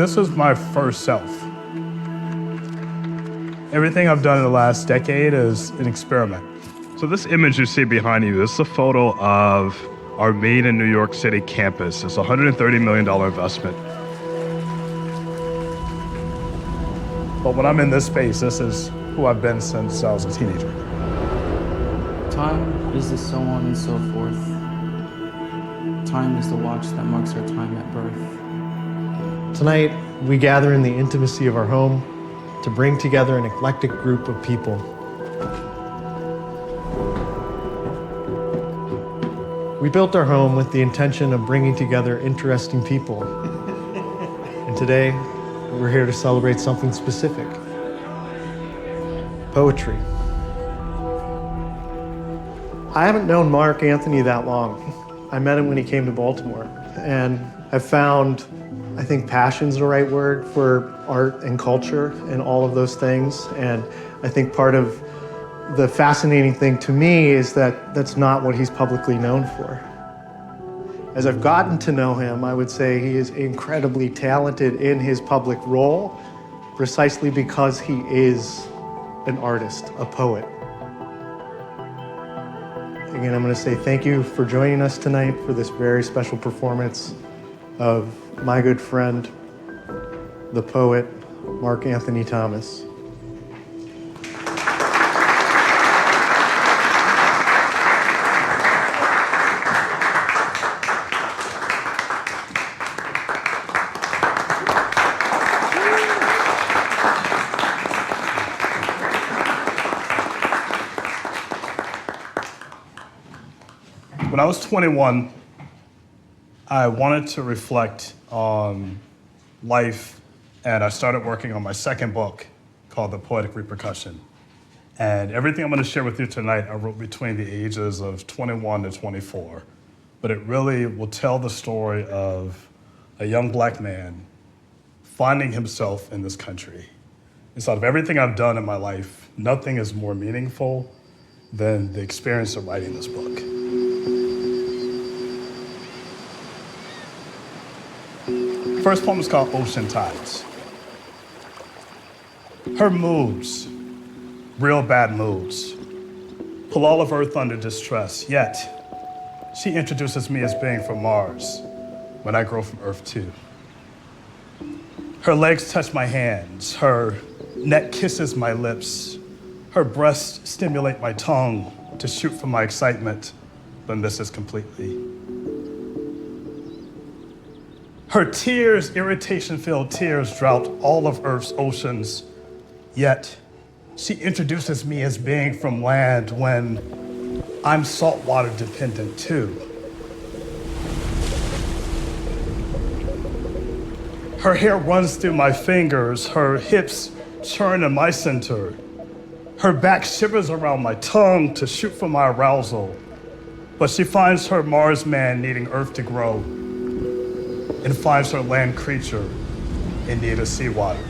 This was my first self. Everything I've done in the last decade is an experiment. So this image you see behind you, this is a photo of our Made in New York City campus. It's a $130 million investment. But when I'm in this space, this is who I've been since I was a teenager. Time is the so on and so forth. Time is the watch that marks our time at birth. Tonight, we gather in the intimacy of our home to bring together an eclectic group of people. We built our home with the intention of bringing together interesting people. And today, we're here to celebrate something specific: poetry. I haven't known Mark Anthony that long. I met him when he came to Baltimore, and I've found, I think passion's the right word for art and culture and all of those things. And I think part of the fascinating thing to me is that that's not what he's publicly known for. As I've gotten to know him, I would say he is incredibly talented in his public role, precisely because he is an artist, a poet. Again, I'm going to say thank you for joining us tonight for this very special performance of my good friend, the poet, Mark Anthony Thomas. When I was 21, I wanted to reflect on life, and I started working on my second book called The Poetic Repercussion. And everything I'm going to share with you tonight, I wrote between the ages of 21 to 24. But it really will tell the story of a young black man finding himself in this country. Inside of everything I've done in my life, nothing is more meaningful than the experience of writing this book. The first poem is called Ocean Tides. Her moods, real bad moods, pull all of Earth under distress, yet she introduces me as being from Mars when I grow from Earth too. Her legs touch my hands, her neck kisses my lips, her breasts stimulate my tongue to shoot from my excitement, but misses completely. Her tears, irritation-filled tears, drought all of Earth's oceans, yet she introduces me as being from land when I'm saltwater dependent too. Her hair runs through my fingers, her hips churn in my center, her back shivers around my tongue to shoot for my arousal, but she finds her Mars man needing Earth to grow, and finds her land creature in need of seawater.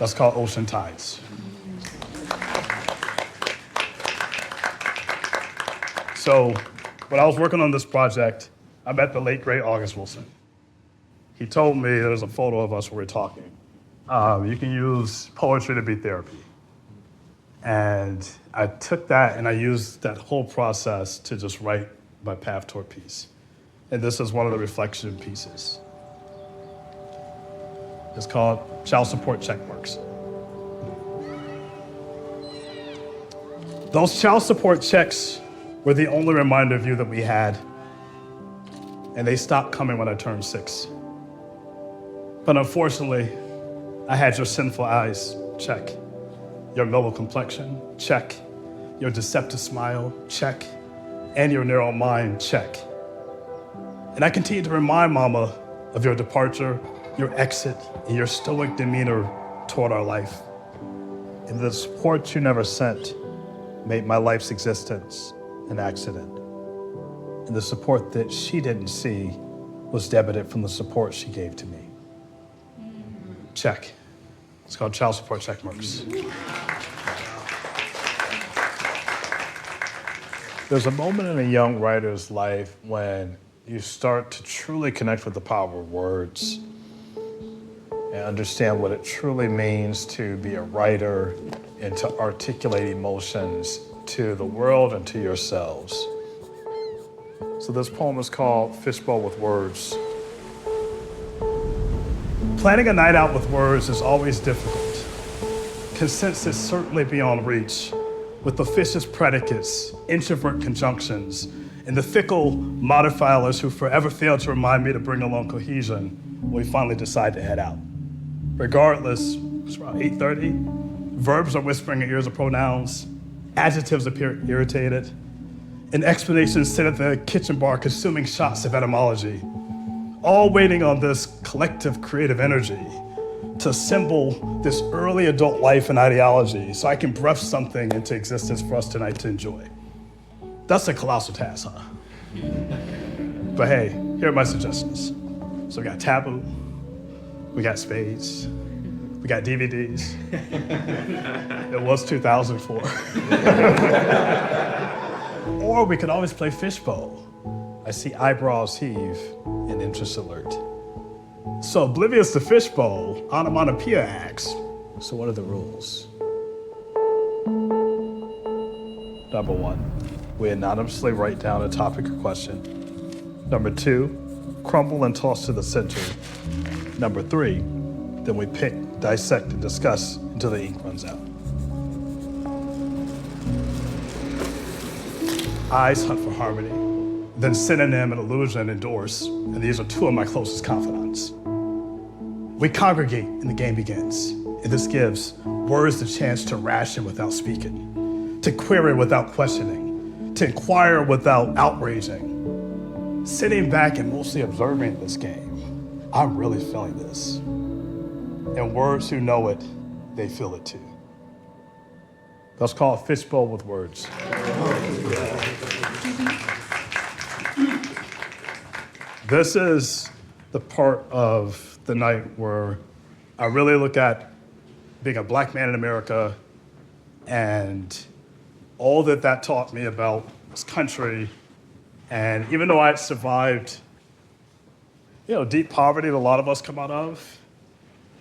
That's called Ocean Tides. So when I was working on this project, I met the late, great August Wilson. He told me there's a photo of us where we're talking. You can use poetry to be therapy. And I took that and I used that whole process to just write my path toward peace. And this is one of the reflection pieces. It's called Child Support Checkmarks. Those child support checks were the only reminder of you that we had, and they stopped coming when I turned 6. But unfortunately, I had your sinful eyes, check. Your mellow complexion, check. Your deceptive smile, check. And your narrow mind, check. And I continue to remind Mama of your departure, your exit, and your stoic demeanor toward our life. And the support you never sent made my life's existence an accident. And the support that she didn't see was debited from the support she gave to me. Check. It's called Child Support Checkmarks. There's a moment in a young writer's life when you start to truly connect with the power of words and understand what it truly means to be a writer and to articulate emotions to the world and to yourselves. So this poem is called Fishbowl with Words. Planning a night out with words is always difficult. Consent is certainly beyond reach, with officious predicates, introvert conjunctions, and the fickle modifiers who forever fail to remind me to bring along cohesion when we finally decide to head out. Regardless, it's around 8:30, verbs are whispering in ears of pronouns, adjectives appear irritated, and explanations sit at the kitchen bar consuming shots of etymology, all waiting on this collective creative energy to assemble this early adult life and ideology so I can breath something into existence for us tonight to enjoy. That's a colossal task, huh? But hey, here are my suggestions. So we got Taboo, we got Spades, we got DVDs. It was 2004. Or we could always play Fishbowl. I see eyebrows heave and interest alert. So oblivious to Fishbowl, onomatopoeia asks, so what are the rules? Number 1, we anonymously write down a topic or question. Number 2, crumble and toss to the center. Number 3, then we pick, dissect, and discuss until the ink runs out. Eyes hunt for harmony, then synonym and illusion endorse, and these are 2 of my closest confidants. We congregate and the game begins, and this gives words the chance to ration without speaking, to query without questioning, to inquire without outraging. Sitting back and mostly observing this game, I'm really feeling this. And words who know it, they feel it too. That's called Fishbowl with Words. This is the part of the night where I really look at being a Black man in America and all that that taught me about this country. And even though I had survived, deep poverty that a lot of us come out of,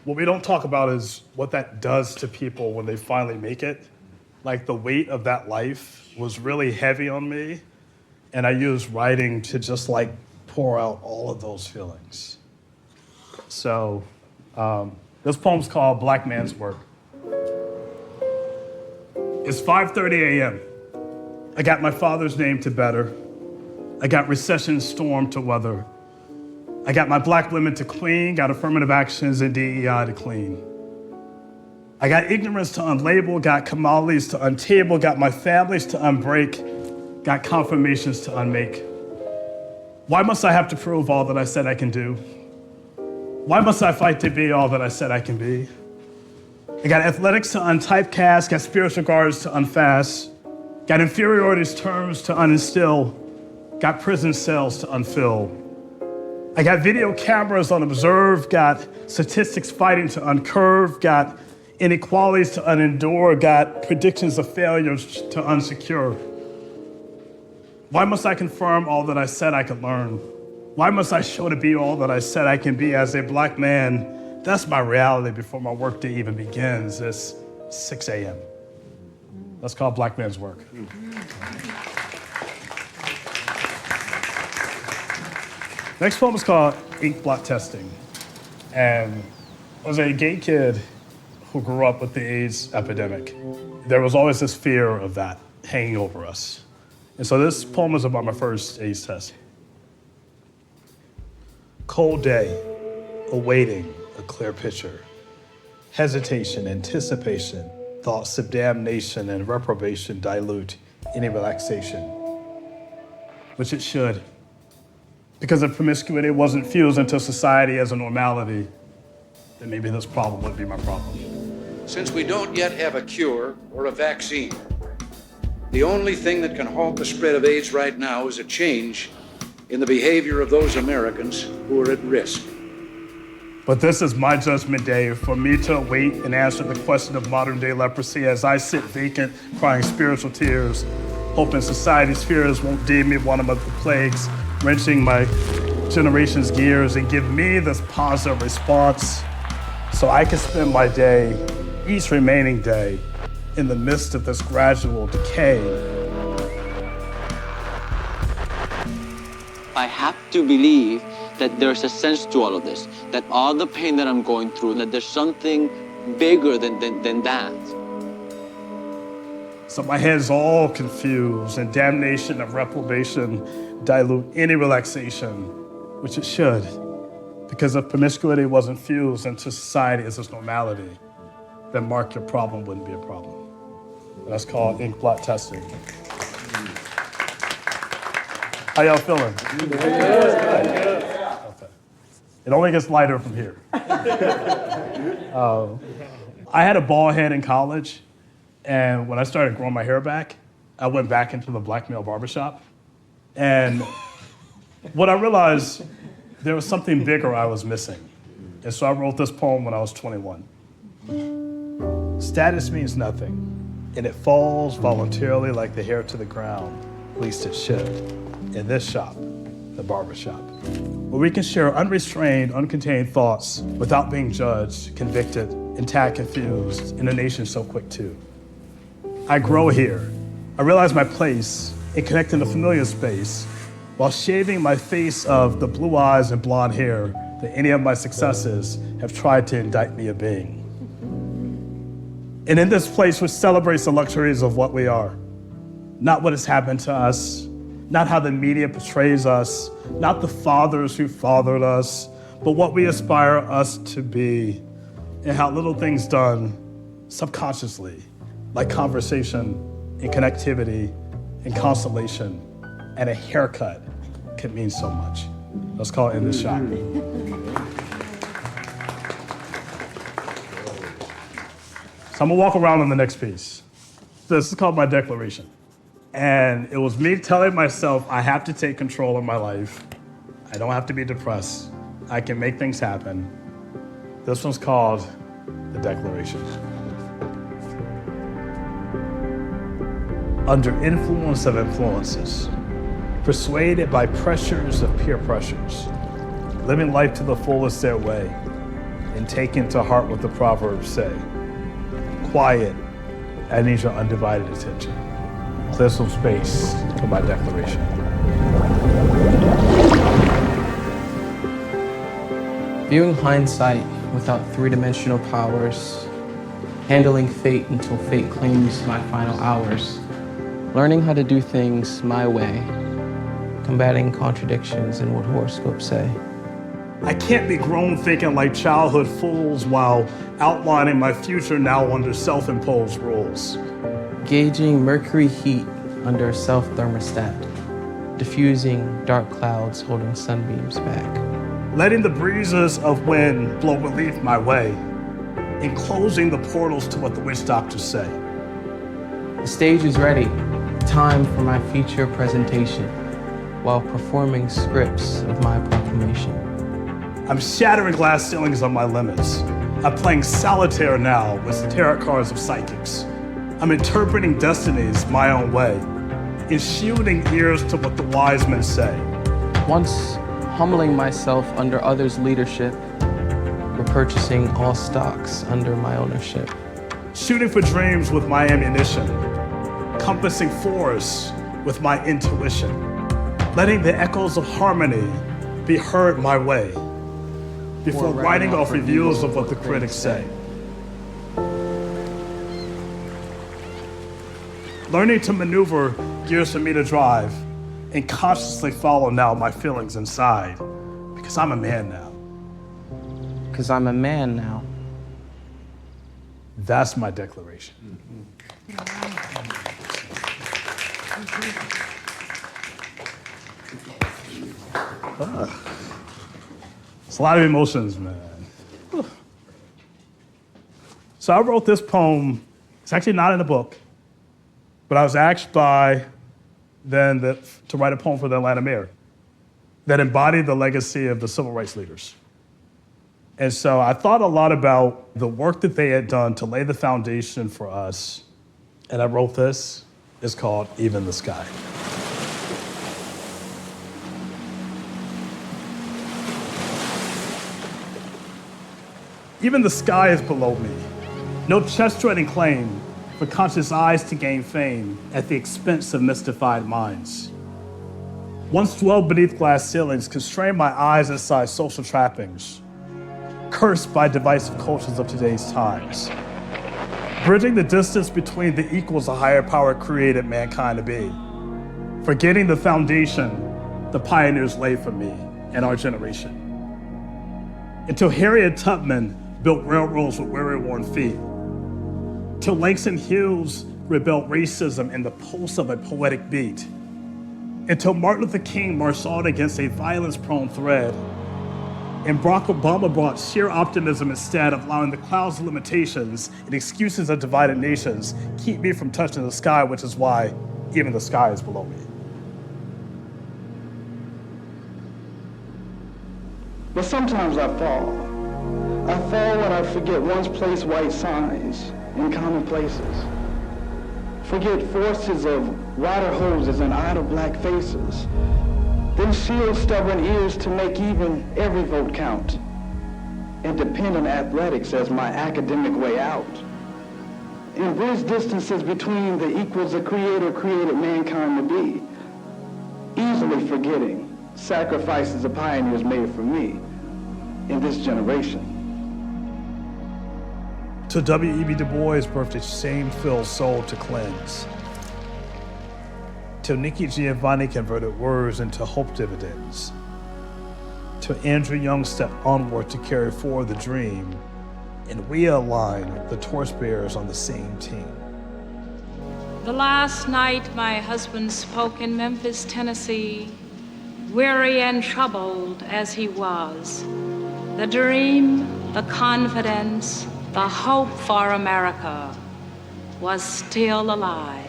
what we don't talk about is what that does to people when they finally make it. Like the weight of that life was really heavy on me. And I used writing to just pour out all of those feelings. So this poem's called Black Man's Work. It's 5:30 a.m. I got my father's name to better. I got recession storm to weather. I got my Black women to clean, got affirmative actions and DEI to clean. I got ignorance to unlabel, got commodities to untable, got my families to unbreak, got confirmations to unmake. Why must I have to prove all that I said I can do? Why must I fight to be all that I said I can be? I got athletics to untypecast, got spiritual guards to unfast, got inferiorities terms to uninstill, got prison cells to unfill. I got video cameras on observe, got statistics fighting to uncurve, got inequalities to unendure, got predictions of failures to unsecure. Why must I confirm all that I said I could learn? Why must I show to be all that I said I can be as a Black man? That's my reality before my workday even begins. It's 6 a.m. That's called Black Man's Work. Next poem is called Ink Blot Testing. And I was a gay kid who grew up with the AIDS epidemic. There was always this fear of that hanging over us. And so this poem is about my first AIDS test. Cold day, awaiting a clear picture. Hesitation, anticipation, thoughts of damnation and reprobation dilute any relaxation, which it should. Because if promiscuity wasn't fused into society as a normality, then maybe this problem would be my problem. Since we don't yet have a cure or a vaccine, the only thing that can halt the spread of AIDS right now is a change in the behavior of those Americans who are at risk. But this is my judgment day for me to wait and answer the question of modern day leprosy as I sit vacant, crying spiritual tears, hoping society's fears won't deem me one of the plagues wrenching my generation's gears and give me this positive response so I can spend my day, each remaining day, in the midst of this gradual decay. I have to believe that there's a sense to all of this, that all the pain that I'm going through, that there's something bigger than that. So my head's all confused, and damnation and reprobation dilute any relaxation, which it should, because if promiscuity wasn't fused into society as its normality, then Mark, your problem wouldn't be a problem. That's called ink blot testing. How y'all feeling? Good. Okay. It only gets lighter from here. I had a bald head in college, and when I started growing my hair back, I went back into the black male barbershop. And what I realized, there was something bigger I was missing. And so I wrote this poem when I was 21. Status means nothing, and it falls voluntarily like the hair to the ground, at least it should, in this shop, the barbershop, where we can share unrestrained, uncontained thoughts without being judged, convicted, and tag confused in a nation so quick to. I grow here. I realize my place in connecting the familiar space while shaving my face of the blue eyes and blonde hair that any of my successes have tried to indict me of being. And in this place which celebrates the luxuries of what we are, not what has happened to us, not how the media portrays us, not the fathers who fathered us, but what we aspire us to be, and how little things done subconsciously, like conversation and connectivity and consolation and a haircut, could mean so much. Let's call it In This Shop. So I'm gonna walk around on the next piece. This is called my declaration. And it was me telling myself I have to take control of my life. I don't have to be depressed. I can make things happen. This one's called the declaration. Under influence of influences, persuaded by pressures of peer pressures, living life to the fullest their way, and taking to heart what the proverbs say. Quiet, I need your undivided attention. Clear some space for my declaration. Viewing hindsight without three-dimensional powers, handling fate until fate claims my final hours, learning how to do things my way, combating contradictions in what horoscopes say. I can't be grown thinking like childhood fools while outlining my future now under self-imposed rules. Gauging mercury heat under a self-thermostat, diffusing dark clouds holding sunbeams back. Letting the breezes of wind blow relief my way, and closing the portals to what the witch doctors say. The stage is ready, time for my feature presentation, while performing scripts of my proclamation. I'm shattering glass ceilings on my limits. I'm playing solitaire now with tarot cards of psychics. I'm interpreting destinies my own way, and shielding ears to what the wise men say. Once humbling myself under others' leadership, repurchasing all stocks under my ownership. Shooting for dreams with my ammunition, compassing forests with my intuition, letting the echoes of harmony be heard my way, before writing off reviews of what the critics say. Learning to maneuver gears for me to drive and consciously follow now my feelings inside, because I'm a man now. Because I'm a man now. That's my declaration. It's a lot of emotions, man. So I wrote this poem. It's actually not in the book, but I was asked by to write a poem for the Atlanta mayor that embodied the legacy of the civil rights leaders. And so I thought a lot about the work that they had done to lay the foundation for us. And I wrote this. It's called Even the Sky. Even the sky is below me. No chest-treading claim for conscious eyes to gain fame at the expense of mystified minds. Once dwelled beneath glass ceilings, constrained my eyes inside social trappings, cursed by divisive cultures of today's times. Bridging the distance between the equals a higher power created mankind to be. Forgetting the foundation the pioneers laid for me and our generation. Until Harriet Tubman built railroads with weary-worn feet. Till Langston Hughes rebelled racism in the pulse of a poetic beat. Until Martin Luther King marched on against a violence-prone thread. And Barack Obama brought sheer optimism instead of allowing the clouds of limitations and excuses of divided nations keep me from touching the sky, which is why even the sky is below me. But sometimes I fall. I fall when I forget once placed white signs in common places. Forget forces of water hoses and idle black faces. Then shield stubborn ears to make even every vote count. And depend on athletics as my academic way out. And bridge distances between the equals the Creator created mankind to be. Easily forgetting sacrifices the pioneers made for me in this generation. Till W.E.B. Du Bois birthed a shame-filled soul to cleanse. Till Nikki Giovanni converted words into hope dividends. Till Andrew Young stepped onward to carry forward the dream, and we aligned the torchbearers on the same team. The last night my husband spoke in Memphis, Tennessee, weary and troubled as he was. The dream, the confidence, the hope for America was still alive.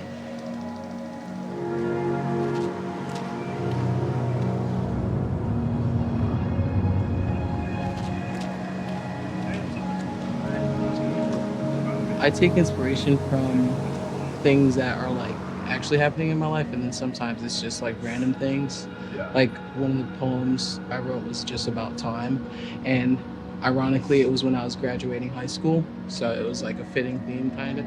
I take inspiration from things that are like actually happening in my life, and then sometimes it's just like random things. Like one of the poems I wrote was just about time, and ironically it was when I was graduating high school, so it was like a fitting theme kind of.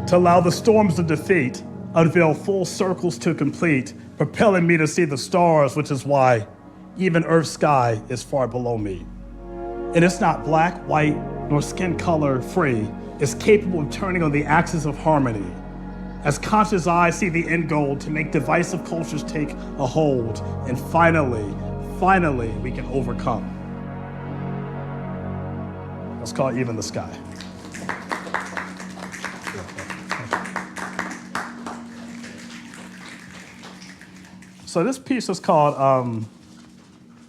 To allow the storms of defeat unveil full circles to complete, propelling me to see the stars, which is why even Earth's sky is far below me. And it's not black, white, nor skin color free. It's capable of turning on the axis of harmony. As conscious eyes see the end goal to make divisive cultures take a hold, and finally, we can overcome. Let's call it Even the Sky. So this piece is called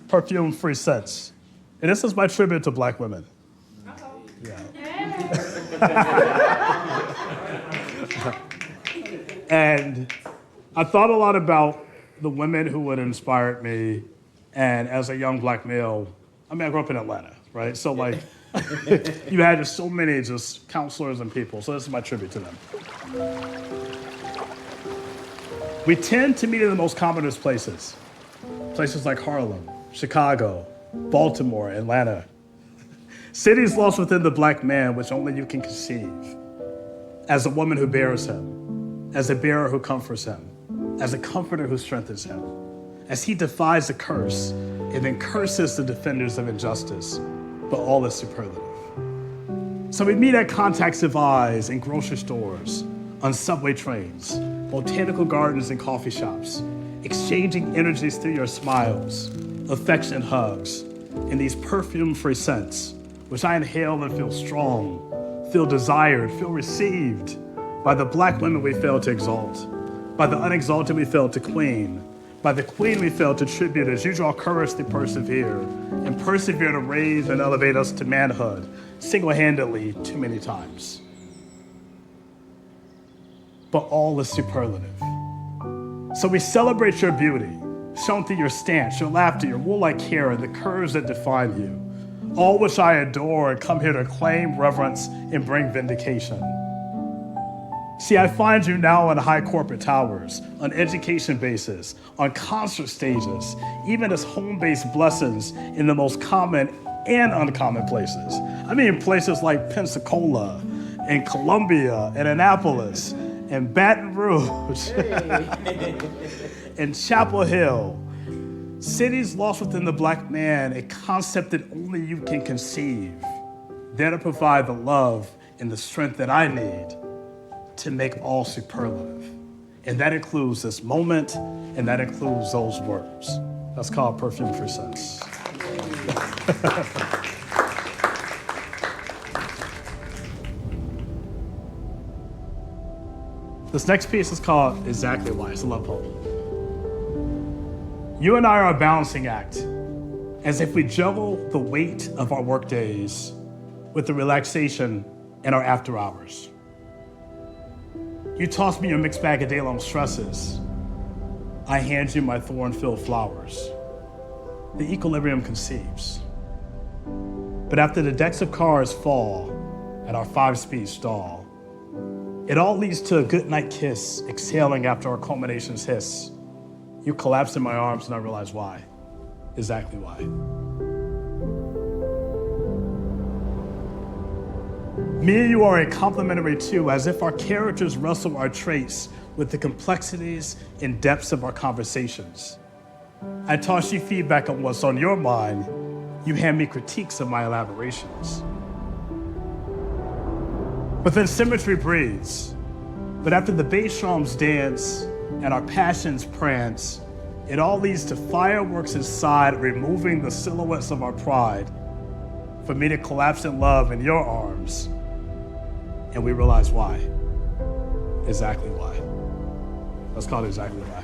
Perfume-Free Scents. And this is my tribute to Black women. Yeah. And I thought a lot about the women who would inspire me. And as a young Black male, I grew up in Atlanta, right? So like, you had just so many just counselors and people. So this is my tribute to them. We tend to meet in the most commonest places. Places like Harlem, Chicago, Baltimore, Atlanta. Cities lost within the Black man, which only you can conceive. As a woman who bears him, as a bearer who comforts him, as a comforter who strengthens him, as he defies the curse and then curses the defenders of injustice, but all is superlative. So we meet at contacts of eyes in grocery stores, on subway trains, botanical gardens and coffee shops, exchanging energies through your smiles, affectionate hugs, and these perfume-free scents, which I inhale and feel strong, feel desired, feel received by the Black women we fail to exalt, by the unexalted we fail to queen, by the queen we fail to tribute as you draw courage to persevere, and persevere to raise and elevate us to manhood, single-handedly too many times. But all is superlative. So we celebrate your beauty, shown through your stance, your laughter, your wool-like hair, and the curves that define you, all which I adore and come here to claim, reverence, and bring vindication. See, I find you now on high corporate towers, on education bases, on concert stages, even as home-based blessings in the most common and uncommon places. I mean, places like Pensacola and Columbia and Annapolis and Baton Rouge and Chapel Hill. Cities lost within the Black man, a concept that only you can conceive, there to provide the love and the strength that I need to make all superlative. And that includes this moment, and that includes those words. That's called Perfume for Sense. This next piece is called Exactly Why. It's a love poem. You and I are a balancing act, as if we juggle the weight of our work days with the relaxation in our after hours. You toss me your mixed bag of day-long stresses. I hand you my thorn-filled flowers. The equilibrium conceives. But after the decks of cards fall and our 5-speed stall, it all leads to a goodnight kiss, exhaling after our culminations hiss. You collapse in my arms and I realize why. Exactly why. Me and you are a complementary two, as if our characters wrestle our traits with the complexities and depths of our conversations. I toss you feedback on what's on your mind. You hand me critiques of my elaborations. But then symmetry breeds. But after the bass drums dance and our passions prance, it all leads to fireworks inside, removing the silhouettes of our pride, for me to collapse in love in your arms. And we realize why. Exactly why. Let's call it Exactly Why.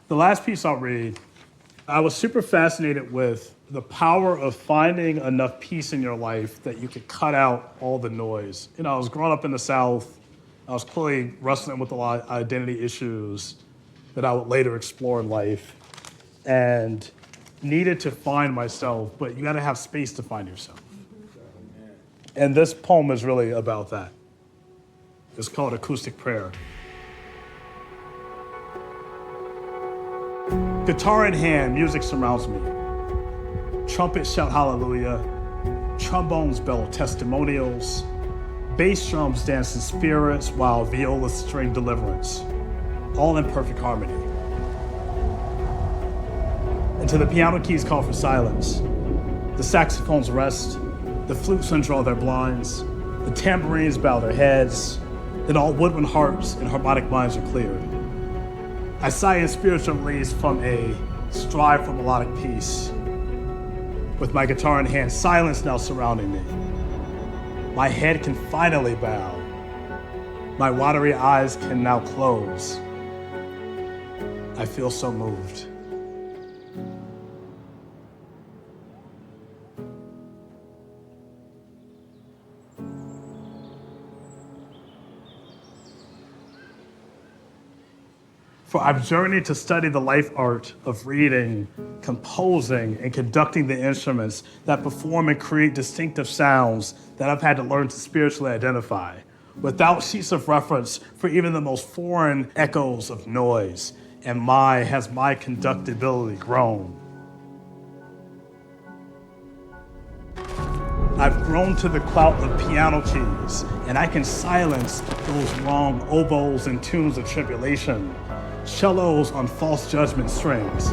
The last piece I'll read, I was super fascinated with the power of finding enough peace in your life that you could cut out all the noise. You know, I was growing up in the South. I was clearly wrestling with a lot of identity issues that I would later explore in life, and needed to find myself, but you gotta have space to find yourself. And this poem is really about that. It's called Acoustic Prayer. Guitar in hand, music surrounds me. Trumpets shout hallelujah. Trombones bellow testimonials. Bass drums dance in spirits while violas string deliverance, all in perfect harmony. And to the piano keys call for silence. The saxophones rest, the flutes undraw their blinds, the tambourines bow their heads, then all woodwind harps and harmonic minds are cleared. I sigh in spiritual release from a strive for melodic peace. With my guitar in hand, silence now surrounding me. My head can finally bow. My watery eyes can now close. I feel so moved. For I've journeyed to study the life art of reading, composing, and conducting the instruments that perform and create distinctive sounds that I've had to learn to spiritually identify, without sheets of reference for even the most foreign echoes of noise. And has my conductibility grown. I've grown to the clout of piano keys, and I can silence those wrong oboes and tunes of tribulation, cellos on false judgment strings,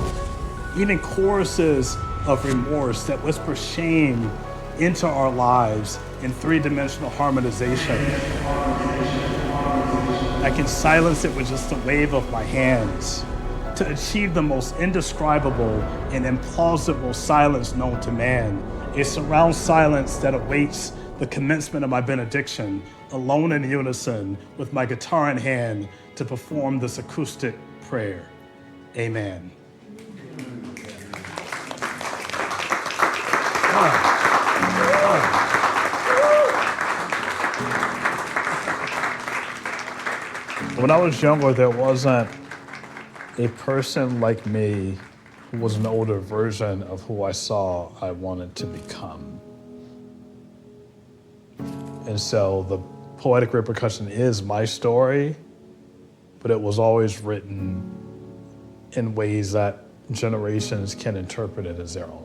even choruses of remorse that whisper shame into our lives in three-dimensional harmonization. I can silence it with just a wave of my hands to achieve the most indescribable and implausible silence known to man, a surround silence that awaits the commencement of my benediction, alone in unison with my guitar in hand to perform this acoustic prayer. Amen. When I was younger, there wasn't a person like me who was an older version of who I saw I wanted to become. And so the poetic repercussion is my story, but it was always written in ways that generations can interpret it as their own.